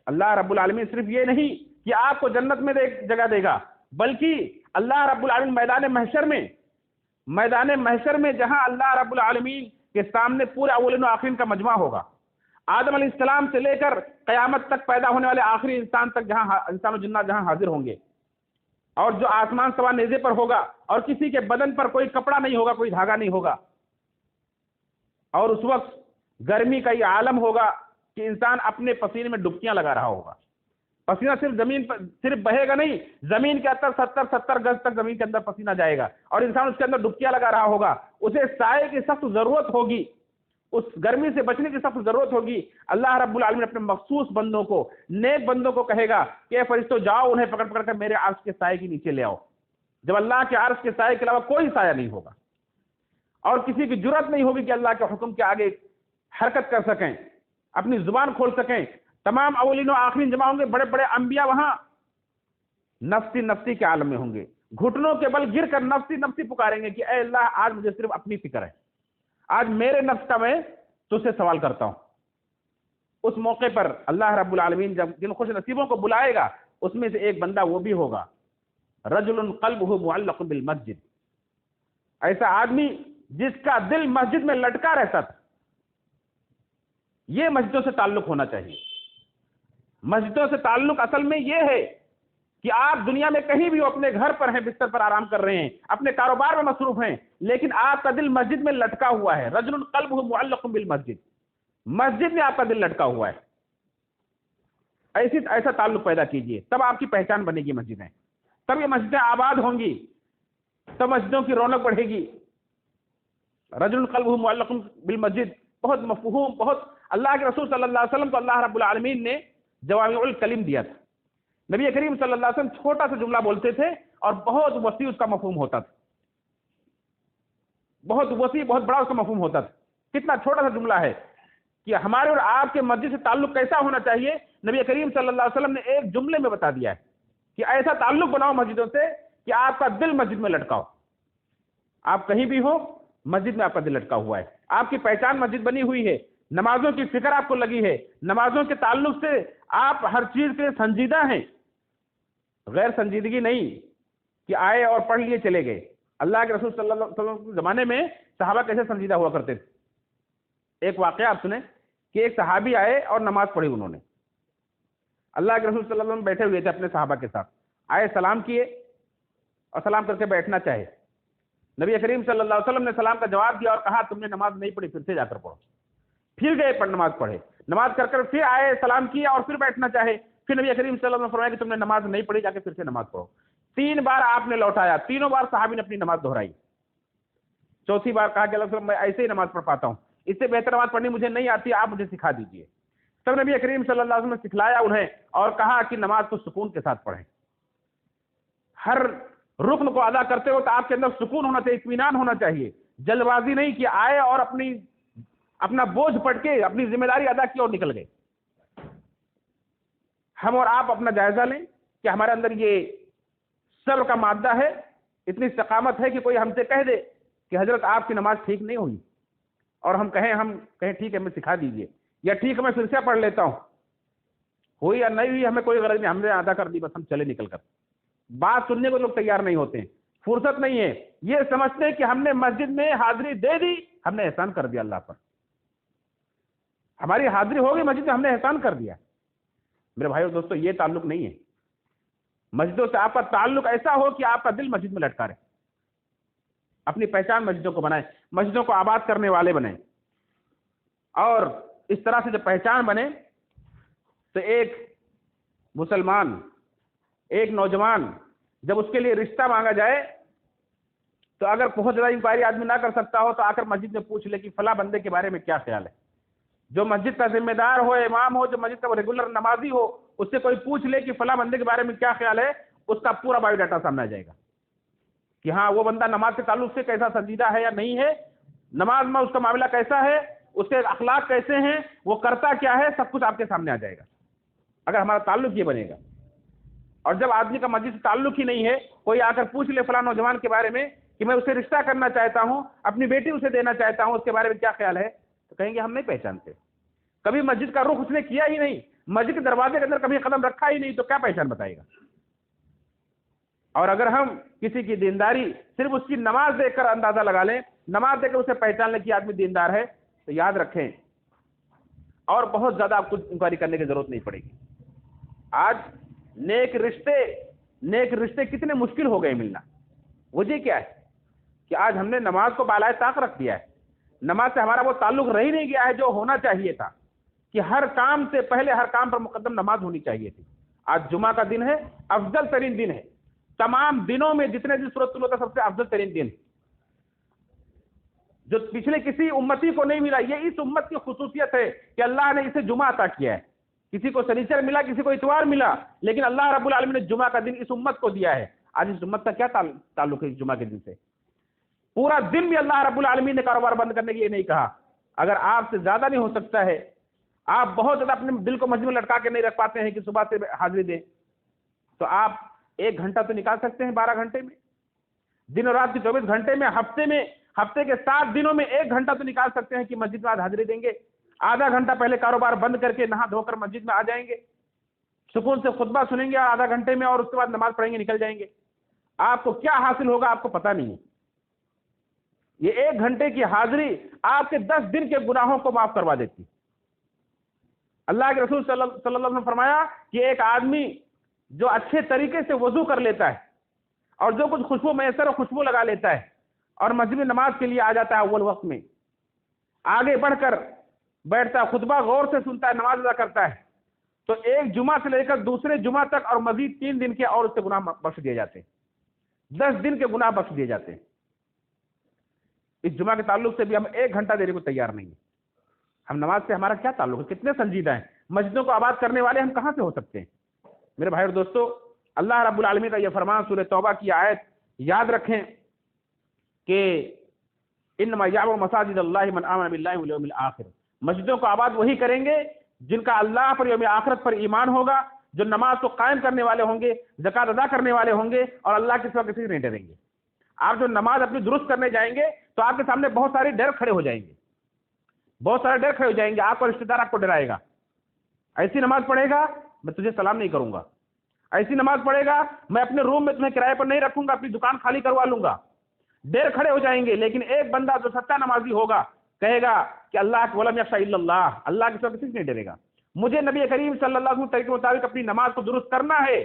اللہ رب العالمین صرف یہ نہیں کہ آپ کو جنت میں جگہ دے گا، بلکہ اللہ رب العالمین میدان محشر میں جہاں اللہ رب العالمین کے سامنے پورے اولین و آخرین کا مجمع ہوگا، آدم علیہ السلام سے لے کر قیامت تک پیدا ہونے والے آخری انسان تک، جہاں انسان و جنات جہاں حاضر ہوں گے، اور جو آسمان سوا نیزے پر ہوگا اور کسی کے بدن پر کوئی کپڑا نہیں ہوگا، کوئی دھاگا نہیں ہوگا، اور اس وقت گرمی کا یہ عالم ہوگا کہ انسان اپنے پسینے میں ڈبکیاں لگا رہا ہوگا، پسینہ صرف زمین پر صرف بہے گا نہیں، زمین کے اندر 70 گز تک زمین کے اندر پسینہ جائے گا اور انسان اس کے اندر ڈبکیاں لگا رہا ہوگا، اسے سائے کی سخت ضرورت ہوگی، اس گرمی سے بچنے کی سخت ضرورت ہوگی۔ اللہ رب العالمین اپنے مخصوص بندوں کو، نیک بندوں کو کہے گا کہ اے فرشتوں جاؤ انہیں پکڑ پکڑ کر میرے عرش کے سائے کے نیچے لے آؤ، جب اللہ کے عرش کے سائے کے علاوہ کوئی سایہ نہیں ہوگا اور کسی کی جرأت نہیں ہوگی کہ اللہ کے حکم کے آگے حرکت کر سکیں، اپنی زبان کھول سکیں۔ تمام اولین و آخرین جمع ہوں گے، بڑے بڑے انبیاء وہاں نفسی نفسی کے عالم میں ہوں گے، گھٹنوں کے بل گر کر نفسی نفسی پکاریں گے کہ اے اللہ آج مجھے صرف اپنی فکر ہے، آج میرے نفس کا میں تو سے سوال کرتا ہوں، اس موقع پر اللہ رب العالمین جب جن خوش نصیبوں کو بلائے گا اس میں سے ایک بندہ وہ بھی ہوگا رجل قلبہ معلق بالمسجد، ایسا آدمی جس کا دل مسجد میں لٹکا رہتا تھا۔ یہ مسجدوں سے تعلق ہونا چاہیے۔ مسجدوں سے تعلق اصل میں یہ ہے کہ آپ دنیا میں کہیں بھی ہو، اپنے گھر پر ہیں، بستر پر آرام کر رہے ہیں، اپنے کاروبار میں مصروف ہیں، لیکن آپ کا دل مسجد میں لٹکا ہوا ہے۔ رجل قلبہ معلق بالمسجد، مسجد میں آپ کا دل لٹکا ہوا ہے۔ ایسا تعلق پیدا کیجئے، تب آپ کی پہچان بنے گی مسجدیں، تب یہ مسجدیں آباد ہوں گی، تب مسجدوں کی رونق بڑھے گی۔ رجل قلبہ معلق بالمسجد بہت مفہوم، بہت اللہ کے رسول صلی اللہ علیہ وسلم کو اللہ رب العالمین نے جوامع الکلم دیا تھا۔ نبی کریم صلی اللہ علیہ وسلم چھوٹا سا جملہ بولتے تھے اور بہت وسیع اس کا مفہوم ہوتا تھا، بہت وسیع، بہت بڑا اس کا مفہوم ہوتا تھا۔ کتنا چھوٹا سا جملہ ہے کہ ہمارے اور آپ کے مسجد سے تعلق کیسا ہونا چاہیے، نبی کریم صلی اللہ علیہ وسلم نے ایک جملے میں بتا دیا ہے کہ ایسا تعلق بناؤ مسجدوں سے کہ آپ کا دل مسجد میں لٹکاؤ۔ آپ کہیں بھی ہو، مسجد میں آپ کا دل لٹکا ہوا ہے، آپ کی پہچان مسجد بنی ہوئی ہے، نمازوں کی فکر آپ کو لگی ہے، نمازوں کے تعلق سے آپ ہر چیز کے سنجیدہ ہیں، غیر سنجیدگی نہیں کہ آئے اور پڑھ لیے چلے گئے۔ اللہ کے رسول صلی اللہ علیہ وسلم کے زمانے میں صحابہ کیسے سنجیدہ ہوا کرتے تھے۔ ایک واقعہ آپ سنیں کہ ایک صحابی آئے اور نماز پڑھی انہوں نے، اللہ کے رسول صلی اللہ علیہ وسلم بیٹھے ہوئے تھے اپنے صحابہ کے ساتھ، آئے سلام کیے اور سلام کر کے بیٹھنا چاہے۔ نبی کریم صلی اللہ علیہ وسلم نے سلام کا جواب دیا اور کہا تم نے نماز نہیں پڑھی، پھر سے جا کر پڑھو۔ پھر گئے پر نماز پڑھے، نماز کر کر پھر آئے سلام کیا اور پھر بیٹھنا چاہے۔ پھر نبی کریم صلی اللہ علیہ وسلم نے فرمایا کہ تم نے نماز نہیں پڑھی، جا کے پھر سے نماز پڑھو۔ 3 بار آپ نے لوٹایا، تینوں بار صحابی نے اپنی نماز دہرائی۔ چوتھی بار کہا کہ اللہ وسلم میں ایسے ہی نماز پڑھ پاتا ہوں، اس سے بہتر نماز پڑھنی مجھے نہیں آتی، آپ مجھے سکھا دیجیے۔ تب نبی کریم صلی اللہ علیہ وسلم نے سکھلایا انہیں اور کہا کہ نماز کو سکون کے ساتھ پڑھیں۔ ہر رکن کو ادا کرتے وقت آپ کے اندر سکون ہونا چاہیے، اطمینان ہونا چاہیے، جلد بازی نہیں کہ آئے اور اپنا بوجھ پڑھ کے اپنی ذمہ داری ادا کی اور نکل گئے۔ ہم اور آپ اپنا جائزہ لیں کہ ہمارے اندر یہ صبر کا مادہ ہے، اتنی استقامت ہے کہ کوئی ہم سے کہہ دے کہ حضرت آپ کی نماز ٹھیک نہیں ہوئی، اور ہم کہیں ٹھیک ہے ہمیں سکھا دیجیے، یا ٹھیک ہے میں پھر سے پڑھ لیتا ہوں، ہوئی یا نہیں ہوئی ہمیں کوئی غرض نہیں، ہم نے ادا کر دی، بس ہم چلے نکل کر۔ بات سننے کو لوگ تیار نہیں ہوتے ہیں، فرصت نہیں ہے، یہ سمجھتے ہیں کہ ہم نے مسجد میں حاضری دے دی، ہم نے احسان کر دیا اللہ پر، ہماری حاضری ہوگی مسجد میں، ہم نے احسان کر دیا۔ میرے بھائیو دوستو، یہ تعلق نہیں ہے۔ مسجدوں سے آپ کا تعلق ایسا ہو کہ آپ کا دل مسجد میں لٹکا رہے، اپنی پہچان مسجدوں کو بنائیں، مسجدوں کو آباد کرنے والے بنائیں۔ اور اس طرح سے جب پہچان بنے تو ایک مسلمان، ایک نوجوان جب اس کے لیے رشتہ مانگا جائے تو اگر بہت زیادہ انکوائری آدمی نہ کر سکتا ہو تو آ کر مسجد میں پوچھ لے کہ فلاں بندے کے بارے میں کیا خیال ہے۔ جو مسجد کا ذمہ دار ہو، امام ہو، جو مسجد کا ریگولر نمازی ہو، اس سے کوئی پوچھ لے کہ فلاں بندے کے بارے میں کیا خیال ہے، اس کا پورا بایو ڈاٹا سامنے آ جائے گا کہ ہاں وہ بندہ نماز کے تعلق سے کیسا سنجیدہ ہے یا نہیں ہے، نماز میں اس کا معاملہ کیسا ہے، اس کے اخلاق کیسے ہیں، وہ کرتا کیا ہے، سب کچھ آپ کے سامنے آ جائے گا اگر ہمارا تعلق یہ بنے گا۔ اور جب آدمی کا مسجد سے تعلق ہی نہیں ہے، کوئی آ کر پوچھ لے فلاں نوجوان کے بارے میں کہ میں اسے رشتہ کرنا چاہتا ہوں، اپنی بیٹی اسے دینا چاہتا ہوں، اس کے بارے میں کیا خیال ہے، تو کہیں گے ہم نہیں پہچانتے، کبھی مسجد کا رخ اس نے کیا ہی نہیں، مسجد کے دروازے کے اندر کبھی قدم رکھا ہی نہیں، تو کیا پہچان بتائے گا۔ اور اگر ہم کسی کی دینداری صرف اس کی نماز دیکھ کر اندازہ لگا لیں، نماز دیکھ کر اسے پہچان لیں کہ آدمی دیندار ہے، تو یاد رکھیں اور بہت زیادہ آپ کو انکوائری کرنے کی ضرورت نہیں پڑے گی۔ آج نیک رشتے کتنے مشکل ہو گئے ملنا۔ وجہ کیا ہے کہ آج ہم نے نماز کو بالائے طاق رکھ دیا ہے، نماز سے ہمارا وہ تعلق رہ ہی نہیں گیا ہے جو ہونا چاہیے تھا کہ ہر کام سے پہلے ہر کام پر مقدم نماز ہونی چاہیے تھی۔ آج جمعہ کا دن ہے، افضل ترین دن ہے، تمام دنوں میں جتنے دن سورۃ طول کا سب سے افضل ترین دن، جو پچھلے کسی امتی کو نہیں ملا۔ یہ اس امت کی خصوصیت ہے کہ اللہ نے اسے جمعہ عطا کیا ہے، کسی کو شنیچر ملا، کسی کو اتوار ملا، لیکن اللہ رب العالمین نے جمعہ کا دن اس امت کو دیا ہے۔ آج اس امت کا کیا تعلق ہے اس جمعہ کے دن سے؟ پورا دن بھی اللہ رب العالمین نے کاروبار بند کرنے کے لیے نہیں کہا۔ اگر آپ سے زیادہ نہیں ہو سکتا ہے، آپ بہت زیادہ اپنے دل کو مسجد میں لٹکا کے نہیں رکھ پاتے ہیں کہ صبح سے حاضری دیں، تو آپ 1 گھنٹہ تو نکال سکتے ہیں 12 گھنٹے میں، دن اور رات کے 24 گھنٹے میں، ہفتے میں ہفتے کے 7 دنوں میں 1 گھنٹہ تو نکال سکتے ہیں کہ مسجد میں آج حاضری دیں گے، آدھا گھنٹہ پہلے کاروبار بند کر کے نہا دھو کر مسجد میں آ جائیں گے، سکون سے خطبہ سنیں گے آدھا گھنٹے میں، اور اس کے بعد نماز پڑھیں گے، نکل جائیں گے۔ آپ کو کیا حاصل ہوگا آپ کو پتہ نہیں ہے۔ یہ 1 گھنٹے کی حاضری آپ کے 10 دن کے گناہوں کو معاف کروا دیتی۔ اللہ کے رسول صلی اللہ علیہ وسلم نے فرمایا کہ ایک آدمی جو اچھے طریقے سے وضو کر لیتا ہے اور جو کچھ خوشبو میسر اور خوشبو لگا لیتا ہے اور مسجد میں نماز کے لیے آ جاتا ہے، اول وقت میں آگے بڑھ کر بیٹھتا ہے، خطبہ غور سے سنتا ہے، نماز ادا کرتا ہے، تو ایک جمعہ سے لے کر دوسرے جمعہ تک اور مزید 3 دن کے اور اس سے گناہ بخش دیے جاتے ہیں، 10 دن کے گناہ بخش دیے جاتے ہیں۔ اس جمعہ کے تعلق سے بھی ہم 1 گھنٹہ دینے کو تیار نہیں ہیں۔ ہم نماز سے ہمارا کیا تعلق ہے؟ کتنے سنجیدہ ہیں؟ مسجدوں کو آباد کرنے والے ہم کہاں سے ہو سکتے ہیں؟ میرے بھائی اور دوستو، اللہ رب العالمین کا یہ فرمان سورہ توبہ کی آیت یاد رکھیں کہ انما یعمر مساجد اللہ من آمن باللہ والیوم الآخر، مسجدوں کو آباد وہی کریں گے جن کا اللہ پر یوم آخرت پر ایمان ہوگا، جو نماز کو قائم کرنے والے ہوں گے، زکوٰۃ ادا کرنے والے ہوں گے، اور اللہ کے سوا کسی سے نہیں ڈریں گے۔ آپ جو نماز اپنی درست کرنے جائیں گے تو آپ کے سامنے بہت سارے ڈر کھڑے ہو جائیں گے، بہت سارے ڈر کھڑے ہو جائیں گے، آپ کا رشتہ دار آپ کو ڈرائے گا، ایسی نماز پڑھے گا میں تجھے سلام نہیں کروں گا، ایسی نماز پڑھے گا میں اپنے روم میں تمہیں کرائے پر نہیں رکھوں گا، اپنی دکان خالی کروا لوں گا، ڈر کھڑے ہو جائیں گے۔ لیکن ایک بندہ جو سچا نمازی ہوگا کہے گا کہ اللہ ولم یخشى الا اللہ، اللہ کے سوا کسی سے نہیں ڈرے گا، مجھے نبی کریم صلی اللہ علیہ وسلم طریقے کے مطابق اپنی نماز کو درست کرنا ہے،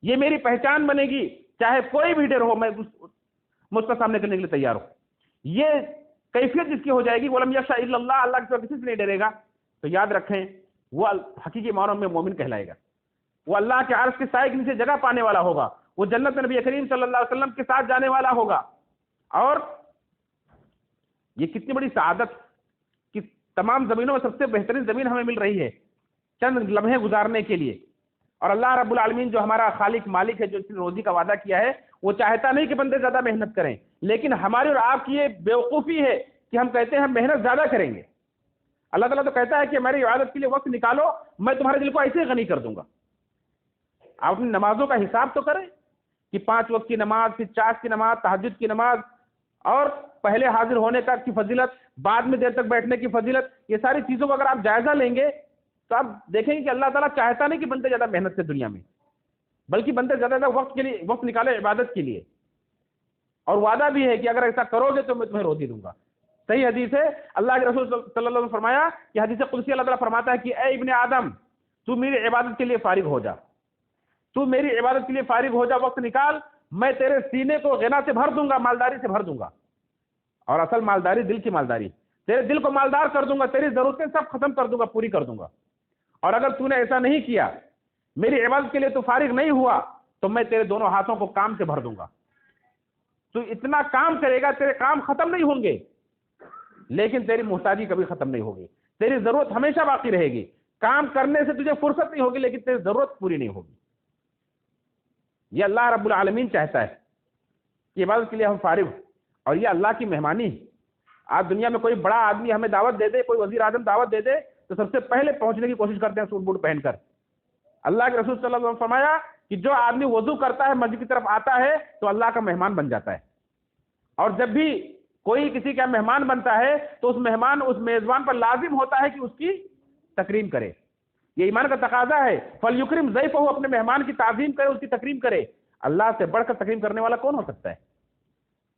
یہ میری پہچان بنے گی، چاہے کوئی بھی ڈر ہو میں اس کا سامنے کرنے کے لیے تیار ہوں۔ یہ کیفیت جس کی ہو جائے گی ولم یخشى الا اللہ، اللہ کے سوا کسی سے نہیں ڈرے گا، تو یاد رکھیں وہ حقیقی معنوں میں مومن کہلائے گا، وہ اللہ کے عرش کے سائے کے نیچے جگہ پانے والا ہوگا، وہ جنت میں نبی کریم صلی اللہ علیہ وسلم کے ساتھ جانے والا ہوگا۔ اور یہ کتنی بڑی سعادت کہ تمام زمینوں میں سب سے بہترین زمین ہمیں مل رہی ہے چند لمحے گزارنے کے لیے، اور اللہ رب العالمین جو ہمارا خالق مالک ہے، جو اس نے روزی کا وعدہ کیا ہے، وہ چاہتا نہیں کہ بندے زیادہ محنت کریں، لیکن ہماری اور آپ کی یہ بیوقوفی ہے کہ ہم کہتے ہیں ہم محنت زیادہ کریں گے۔ اللہ تعالیٰ تو کہتا ہے کہ میری عبادت کے لیے وقت نکالو، میں تمہارے دل کو ایسے غنی کر دوں گا۔ آپ اپنی نمازوں کا حساب تو کریں کہ 5 وقت کی نماز، پھر 4 کی نماز، تہجد کی نماز، اور پہلے حاضر ہونے کا کی فضیلت، بعد میں دیر تک بیٹھنے کی فضیلت، یہ ساری چیزوں کو اگر آپ جائزہ لیں گے تو آپ دیکھیں گے کہ اللہ تعالیٰ چاہتا نہیں کہ بندے زیادہ محنت سے دنیا میں، بلکہ بندے زیادہ وقت کے لیے وقت نکالے عبادت کے لیے، اور وعدہ بھی ہے کہ اگر ایسا کرو گے تو میں تمہیں روزی دوں گا۔ صحیح حدیث ہے، اللہ کے رسول صلی اللہ علیہ وسلم نے فرمایا کہ حدیث قدسی اللہ تعالیٰ فرماتا ہے کہ اے ابن آدم، تو میری عبادت کے لیے فارغ ہو جا، تو میری عبادت کے لیے فارغ ہو جا، وقت نکال، میں تیرے سینے کو غنا سے بھر دوں گا، مالداری سے بھر دوں گا، اور اصل مالداری دل کی مالداری، تیرے دل کو مالدار کر دوں گا، تیری ضرورتیں سب ختم کر دوں گا، پوری کر دوں گا، اور اگر تو نے ایسا نہیں کیا، میری عبادت کے لیے تو فارغ نہیں ہوا، تو میں تیرے دونوں ہاتھوں کو کام سے بھر دوں گا، تو اتنا کام کرے گا تیرے کام ختم نہیں ہوں گے، لیکن تیری محتاجی کبھی ختم نہیں ہوگی، تیری ضرورت ہمیشہ باقی رہے گی، کام کرنے سے تجھے فرصت نہیں ہوگی لیکن تیری ضرورت پوری نہیں ہوگی۔ یہ اللہ رب العالمین چاہتا ہے کہ عبادت کے لیے ہم فارغ ہوں، اور یہ اللہ کی مہمانی ہے۔ آج دنیا میں کوئی بڑا آدمی ہمیں دعوت دے دے، کوئی وزیر اعظم دعوت دے دے، تو سب سے پہلے پہنچنے کی کوشش کرتے ہیں سوٹ بوٹ پہن کر۔ اللہ کے رسول صلی اللہ علیہ وسلم نے فرمایا کہ جو آدمی وضو کرتا ہے، مسجد کی طرف آتا ہے، تو اللہ کا مہمان بن جاتا ہے، اور جب بھی کوئی کسی کا مہمان بنتا ہے تو اس مہمان اس میزبان پر لازم ہوتا ہے کہ اس کی تکریم کرے، یہ ایمان کا تقاضا ہے۔ فَلْيُكْرِمْ ضَيْفَهُ، اپنے مہمان کی تعظیم کرے، اس کی تکریم کرے۔ اللہ سے بڑھ کر تکریم کرنے والا کون ہو سکتا ہے؟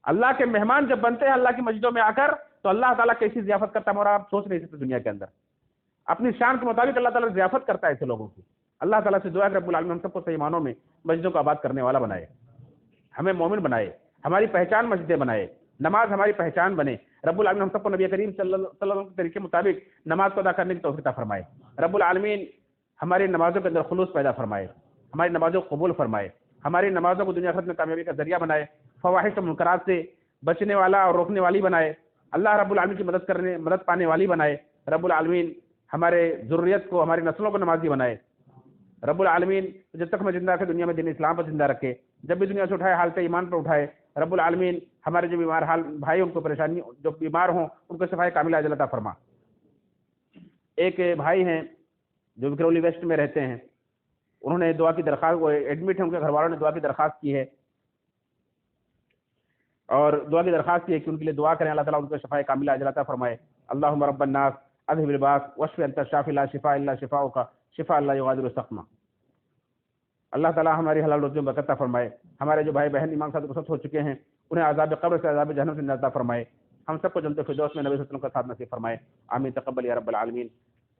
اللہ کے مہمان جب بنتے ہیں اللہ کی مسجدوں میں آ کر، تو اللہ تعالیٰ کیسی ضیافت کرتا ہے، اور آپ سوچ نہیں سکتے دنیا کے اندر۔ اپنی شان کے مطابق اللہ تعالیٰ ضیافت کرتا ہے ایسے لوگوں کی۔ اللہ تعالیٰ سے دعا ہے کہ رب العالمین ہم سب کو صحیح معنوں میں مسجدوں کو آباد کرنے والا بنائے، ہمیں مومن بنائے، ہماری پہچان مسجدیں بنائے، نماز ہماری پہچان بنے۔ رب العالمین ہم سب کو نبی کریم صلی اللہ علیہ وسلم کے طریقے کے مطابق نماز کو ادا کرنے کی توفیق عطا فرمائے۔ رب العالمین ہماری نمازوں کے اندر خلوص پیدا فرمائے، ہماری نمازوں کو قبول فرمائے، ہماری نمازوں کو دنیا آخرت میں کامیابی کا ذریعہ بنائے، فواحش و منکرات سے بچنے والا اور روکنے والی بنائے، اللہ رب العالمین کی مدد پانے والی بنائے۔ رب العالمین ہمارے ذریت کو، ہماری نسلوں کو نمازی بنائے۔ رب العالمین جب تک ہمیں زندہ رکھے دنیا میں دین اسلام پر زندہ رکھے، جب بھی دنیا سے اٹھائے حالت ایمان پر اٹھائے۔ رب العالمین ہمارے جو بیمار حال بھائی، ان کو پریشانی، جو بیمار ہوں ان کو شفائے کاملہ عاجلہ عطا فرما۔ ایک بھائی ہیں جو وکرولی ویسٹ میں رہتے ہیں، انہوں نے دعا کی درخواست، وہ ایڈمٹ ہیں، ان کے گھر والوں نے دعا کی درخواست کی ہے اور دعا کی درخواست یہ ہے کہ ان کے لیے دعا کریں، اللہ تعالیٰ ان کو شفاء کاملہ عاجلہ عطا فرمائے۔ اللہم رب الناس اذهب الباس واشف انت الشافی لا شفاء الا شفاؤک شفاء لا یغادر سقما۔ اللہ تعالیٰ ہماری حلال روزیوں میں برکت عطا فرمائے۔ ہمارے جو بھائی بہن ایمان ساتھ گزشت ہو چکے ہیں انہیں عذاب قبر سے عذاب جہنم سے نجات عطا فرمائے۔ ہم سب کو جنت الفردوس میں نبی صلی اللہ علیہ وسلم کا ساتھ نصیب فرمائے، آمین تقبل یا رب العالمین۔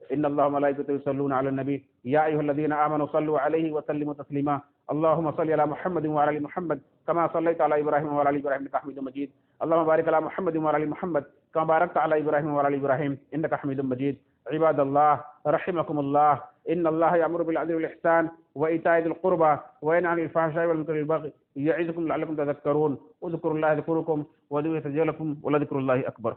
ان اللہ وملائکته یصلون علی النبی یا ایھا الذین آمنوا صلوا علیہ وسلموا تسلیما اللهم صل على محمد وعلى ال محمد كما صليت على ابراهيم وعلى ال ابراهيم انك حميد مجيد اللهم بارك على محمد وعلى ال محمد كما باركت على ابراهيم وعلى ال ابراهيم انك حميد مجيد۔ عباد الله رحمكم الله، ان الله يأمر بالعدل والاحسان وايتاء ذي القربى وينهى عن الفحشاء والمنكر والبغي يعظكم لعلكم تذكرون، اذكروا الله يذكركم وادعوه يستجب لكم ولذكر الله اكبر۔